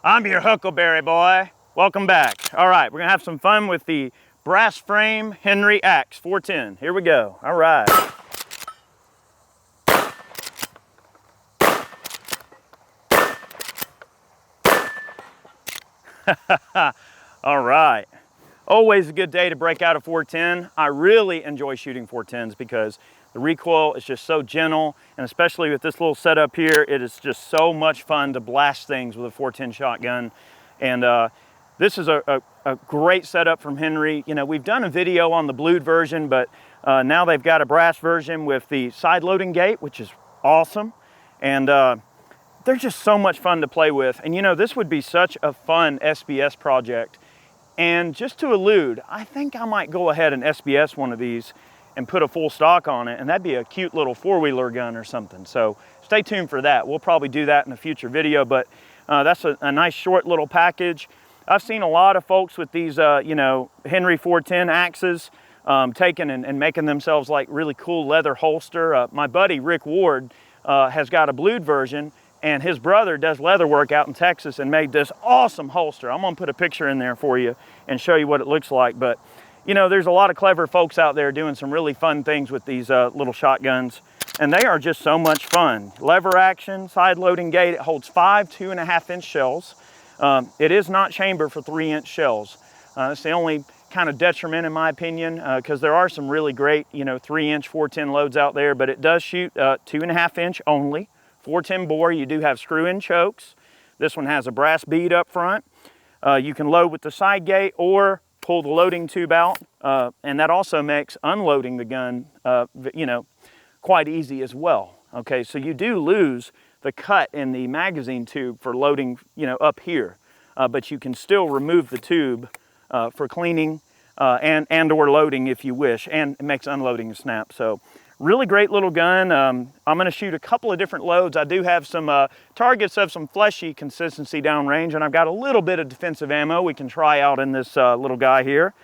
I'm your Huckleberry boy. Welcome back. All right, we're gonna have some fun with the brass frame Henry Axe 410. Here we go. All right. All right. Always a good day to break out a 410. I really enjoy shooting 410s because the recoil is just so gentle, and especially with this little setup here, it is just so much fun to blast things with a 410 shotgun. And this is a great setup from Henry. You know, we've done a video on the blued version, but now they've got a brass version with the side loading gate, which is awesome. And they're just so much fun to play with. And you know, this would be such a fun SBS project. And just to allude, I think I might go ahead and SBS one of these and put a full stock on it, and that'd be a cute little four-wheeler gun or something. So stay tuned for that. We'll probably do that in a future video, but that's a nice short little package. I've seen a lot of folks with these, you know, Henry 410 axes taking and making themselves like really cool leather holster. My buddy Rick Ward has got a blued version, and his brother does leather work out in Texas and made this awesome holster. I'm gonna put a picture in there for you and show you what it looks like. But you know, there's a lot of clever folks out there doing some really fun things with these little shotguns, and they are just so much fun. Lever action, side loading gate. It holds 5 2.5-inch shells. It is not chamber for 3-inch shells. That's the only kind of detriment in my opinion, because there are some really great, you know, 3-inch 410 loads out there, but it does shoot 2.5-inch only. 410 bore. You do have screw-in chokes. This one has a brass bead up front. You can load with the side gate or pull the loading tube out, and that also makes unloading the gun, you know, quite easy as well. Okay, so you do lose the cut in the magazine tube for loading, you know, up here, but you can still remove the tube for cleaning and or loading if you wish, and it makes unloading a snap. So really great little gun. I'm gonna shoot a couple of different loads. I do have some targets of some fleshy consistency downrange, and I've got a little bit of defensive ammo we can try out in this little guy here.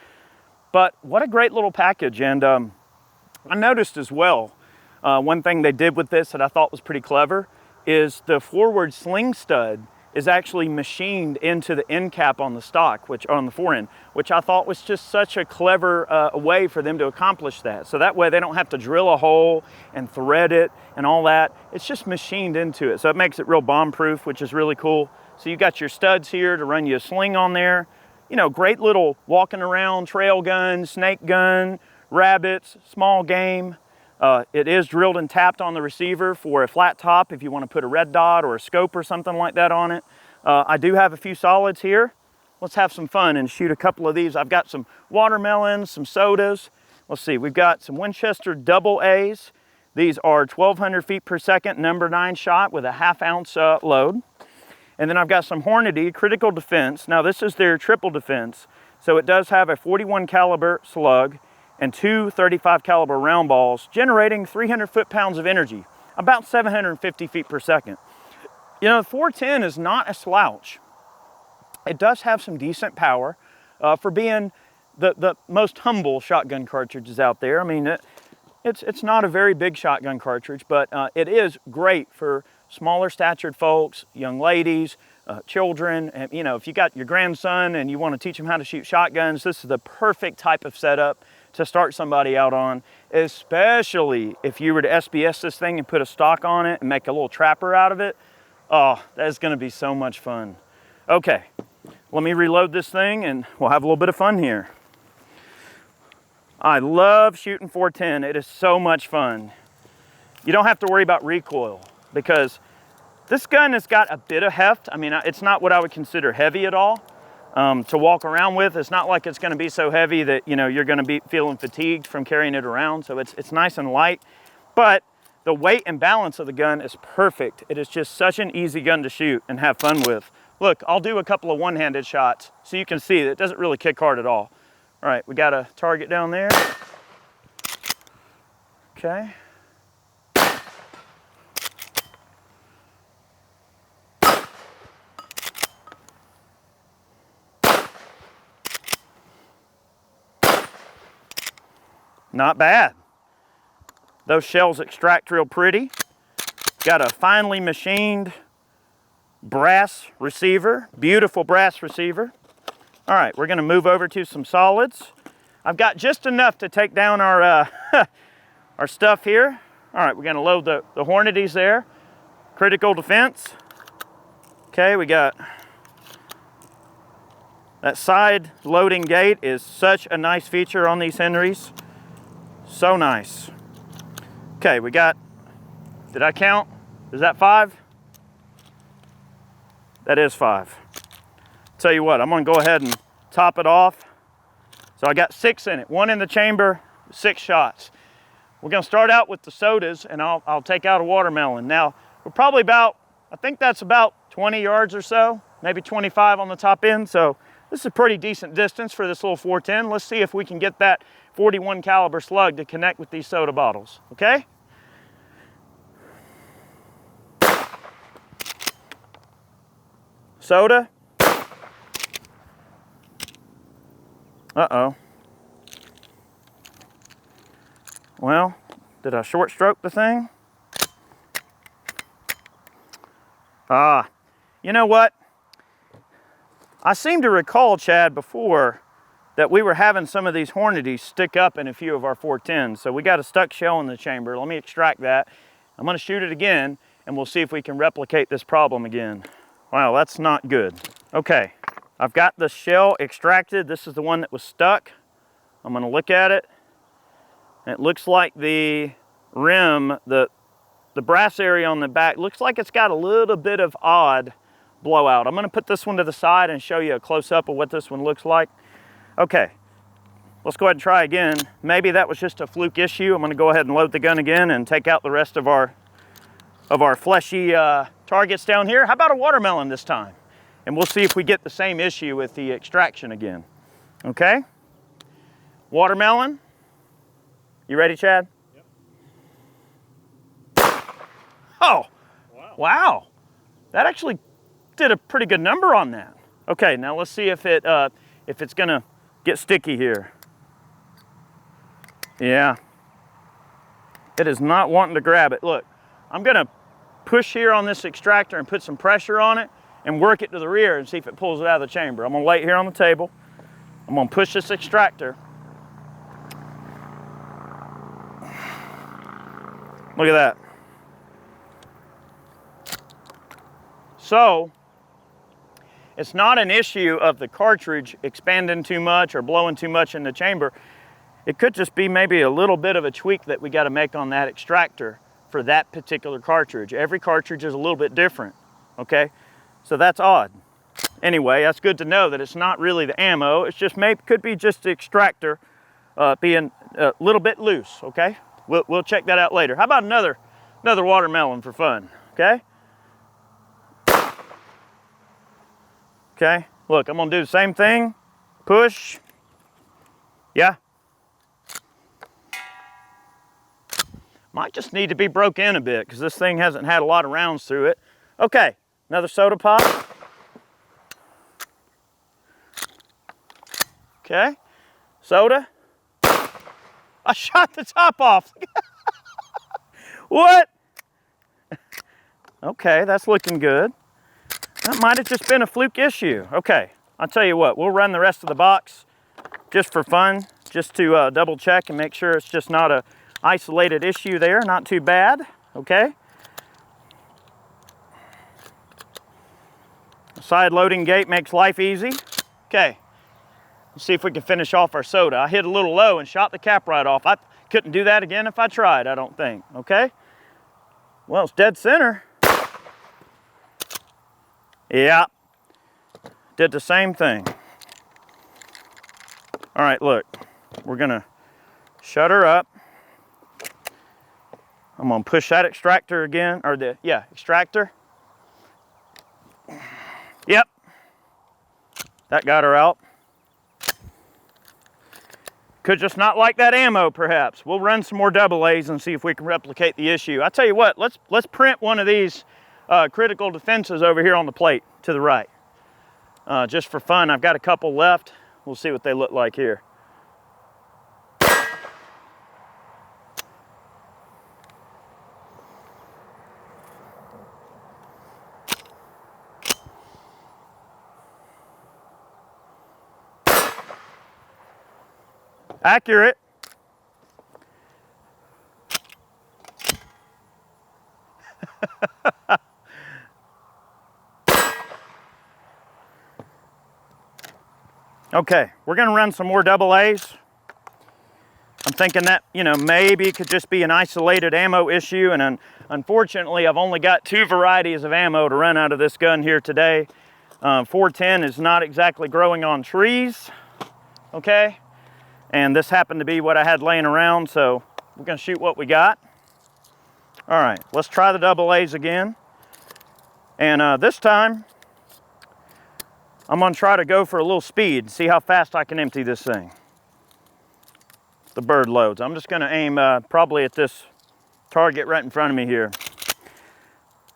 But what a great little package. And I noticed as well, one thing they did with this that I thought was pretty clever is the forward sling stud is actually machined into the end cap on the stock, which on the forend, which I thought was just such a clever way for them to accomplish that. So that way they don't have to drill a hole and thread it and all that. It's just machined into it. So it makes it real bomb proof, which is really cool. So you got your studs here to run you a sling on there. You know, great little walking around trail gun, snake gun, rabbits, small game. It is drilled and tapped on the receiver for a flat top if you want to put a red dot or a scope or something like that on it. I do have a few solids here. Let's have some fun and shoot a couple of these. I've got some watermelons, some sodas. Let's see, we've got some Winchester double A's. These are 1,200 feet per second, number 9 shot with a 1/2 ounce load. And then I've got some Hornady critical defense. Now this is their triple defense. So it does have a 41 caliber slug and 2 35 caliber round balls, generating 300 foot-pounds of energy, about 750 feet per second. You know, the 410 is not a slouch. It does have some decent power for being the most humble shotgun cartridges out there. I mean, it's not a very big shotgun cartridge, but it is great for smaller statured folks, young ladies, children. And, you know, if you got your grandson and you want to teach him how to shoot shotguns, this is the perfect type of setup to start somebody out on, especially if you were to SBS this thing and put a stock on it and make a little trapper out of it. Oh, that's gonna be so much fun. Okay, let me reload this thing and we'll have a little bit of fun here. I love shooting 410. It is so much fun. You don't have to worry about recoil because this gun has got a bit of heft. I mean, it's not what I would consider heavy at all. To walk around with. It's not like it's going to be so heavy that, you know, you're going to be feeling fatigued from carrying it around. So it's nice and light, but the weight and balance of the gun is perfect. It is just such an easy gun to shoot and have fun with. Look, I'll do a couple of one-handed shots so you can see that it doesn't really kick hard at all. All right, we got a target down there. Okay. Not bad. Those shells extract real pretty. Got a finely machined brass receiver, beautiful brass receiver. All right, we're gonna move over to some solids. I've got just enough to take down our, our stuff here. All right, we're gonna load the Hornadies there. Critical defense. Okay, we got that side loading gate is such a nice feature on these Henrys. So nice. Okay, we got, did I count? Is that 5? That is 5. Tell you what, I'm gonna go ahead and top it off. So I got 6 in it, 1 in the chamber, 6 shots. We're gonna start out with the sodas, and I'll take out a watermelon. Now, we're probably about, I think that's about 20 yards or so, maybe 25 on the top end. So this is a pretty decent distance for this little 410. Let's see if we can get that 41 caliber slug to connect with these soda bottles, okay? Soda. Uh-oh. Well, did I short stroke the thing? You know what? I seem to recall, Chad, before that we were having some of these Hornadies stick up in a few of our 410s. So we got a stuck shell in the chamber. Let me extract that. I'm gonna shoot it again, and we'll see if we can replicate this problem again. Wow, that's not good. Okay, I've got the shell extracted. This is the one that was stuck. I'm gonna look at it. It looks like the rim, the brass area on the back, looks like it's got a little bit of odd blowout. I'm gonna put this one to the side and show you a close-up of what this one looks like. Okay, let's go ahead and try again. Maybe that was just a fluke issue. I'm gonna go ahead and load the gun again and take out the rest of our fleshy targets down here. How about a watermelon this time? And we'll see if we get the same issue with the extraction again. Okay? Watermelon. You ready, Chad? Yep. Oh, wow. That actually did a pretty good number on that. Okay, now let's see if it's gonna get sticky here. Yeah. It is not wanting to grab it. Look, I'm gonna push here on this extractor and put some pressure on it and work it to the rear and see if it pulls it out of the chamber. I'm gonna lay it here on the table. I'm gonna push this extractor. Look at that. So, it's not an issue of the cartridge expanding too much or blowing too much in the chamber. It could just be maybe a little bit of a tweak that we gotta make on that extractor for that particular cartridge. Every cartridge is a little bit different, okay? So that's odd. Anyway, that's good to know that it's not really the ammo. It's just could be just the extractor being a little bit loose, okay? We'll check that out later. How about another watermelon for fun, okay? Okay, look, I'm gonna do the same thing. Push. Yeah. Might just need to be broke in a bit because this thing hasn't had a lot of rounds through it. Okay, another soda pop. Okay, soda. I shot the top off. What? Okay, that's looking good. That might have just been a fluke issue. Okay, I'll tell you what, we'll run the rest of the box just for fun, just to double check and make sure it's just not a isolated issue there, not too bad, okay? The side loading gate makes life easy. Okay, let's see if we can finish off our soda. I hit a little low and shot the cap right off. I couldn't do that again if I tried, I don't think, okay? Well, it's dead center. Yeah, did the same thing. All right, look, we're gonna shut her up. I'm gonna push that extractor again, or extractor. Yep, that got her out. Could just not like that ammo, perhaps. We'll run some more double A's and see if we can replicate the issue. I tell you what, let's print one of these critical defenses over here on the plate to the right. Just for fun, I've got a couple left. We'll see what they look like here. Accurate. Okay, we're gonna run some more double A's. I'm thinking that, you know, maybe it could just be an isolated ammo issue, and unfortunately, I've only got 2 varieties of ammo to run out of this gun here today. 410 is not exactly growing on trees, okay? And this happened to be what I had laying around, so we're gonna shoot what we got. All right, let's try the double A's again. And this time, I'm gonna try to go for a little speed, see how fast I can empty this thing. The bird loads. I'm just gonna aim probably at this target right in front of me here.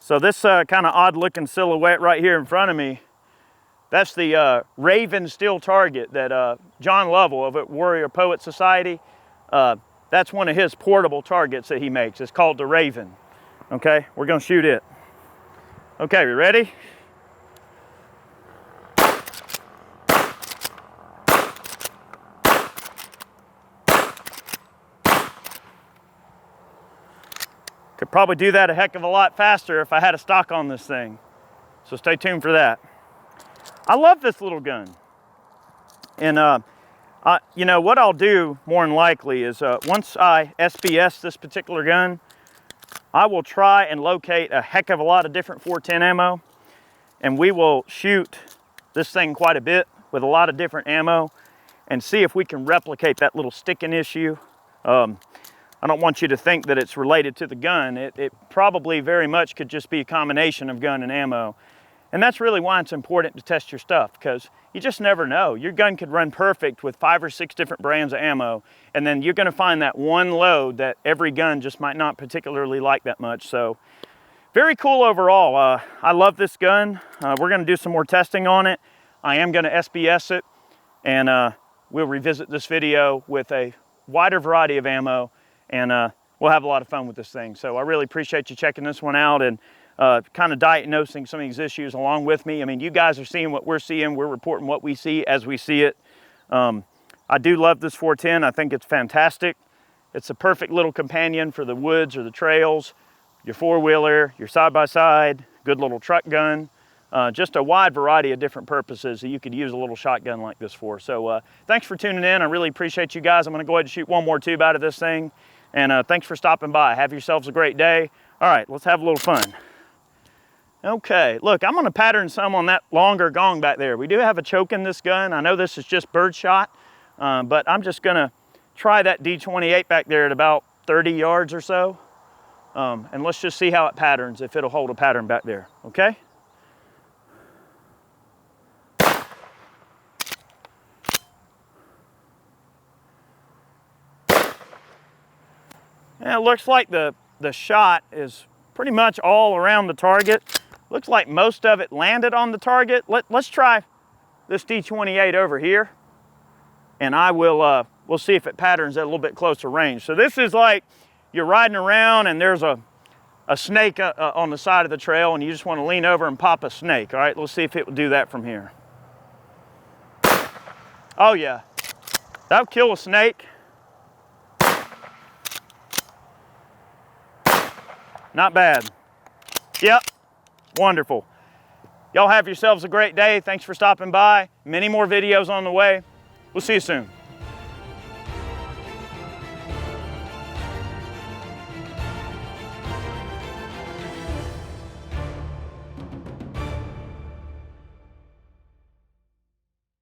So this kind of odd looking silhouette right here in front of me, that's the Raven steel target that John Lovell of Warrior Poet Society, that's one of his portable targets that he makes. It's called the Raven. Okay, we're gonna shoot it. Okay, we ready? Could probably do that a heck of a lot faster if I had a stock on this thing. So stay tuned for that. I love this little gun. And you know, what I'll do more than likely is once I SBS this particular gun, I will try and locate a heck of a lot of different 410 ammo, and we will shoot this thing quite a bit with a lot of different ammo and see if we can replicate that little sticking issue. I don't want you to think that it's related to the gun. It probably very much could just be a combination of gun and ammo. And that's really why it's important to test your stuff, because you just never know. Your gun could run perfect with 5 or 6 different brands of ammo, and then you're gonna find that one load that every gun just might not particularly like that much. So very cool overall. I love this gun. We're gonna do some more testing on it. I am gonna SBS it, and we'll revisit this video with a wider variety of ammo, and we'll have a lot of fun with this thing. So I really appreciate you checking this one out and kind of diagnosing some of these issues along with me. I mean, you guys are seeing what we're seeing. We're reporting what we see as we see it. I do love this 410. I think it's fantastic. It's a perfect little companion for the woods or the trails, your four-wheeler, your side-by-side, good little truck gun. Just a wide variety of different purposes that you could use a little shotgun like this for. So thanks for tuning in. I really appreciate you guys. I'm gonna go ahead and shoot one more tube out of this thing. And thanks for stopping by. Have yourselves a great day. All right, let's have a little fun. Okay, look, I'm gonna pattern some on that longer gong back there. We do have a choke in this gun. I know this is just bird shot, but I'm just gonna try that D28 back there at about 30 yards or so. And let's just see how it patterns, if it'll hold a pattern back there, okay? And it looks like the shot is pretty much all around the target. Looks like most of it landed on the target. Let's try this D28 over here, and I will we'll see if it patterns at a little bit closer range. So this is like you're riding around and there's a snake on the side of the trail, and you just want to lean over and pop a snake. All right, let's see if it will do that from here. Oh yeah, that'll kill a snake. Not bad. Yep, wonderful. Y'all have yourselves a great day. Thanks for stopping by. Many more videos on the way. We'll see you soon.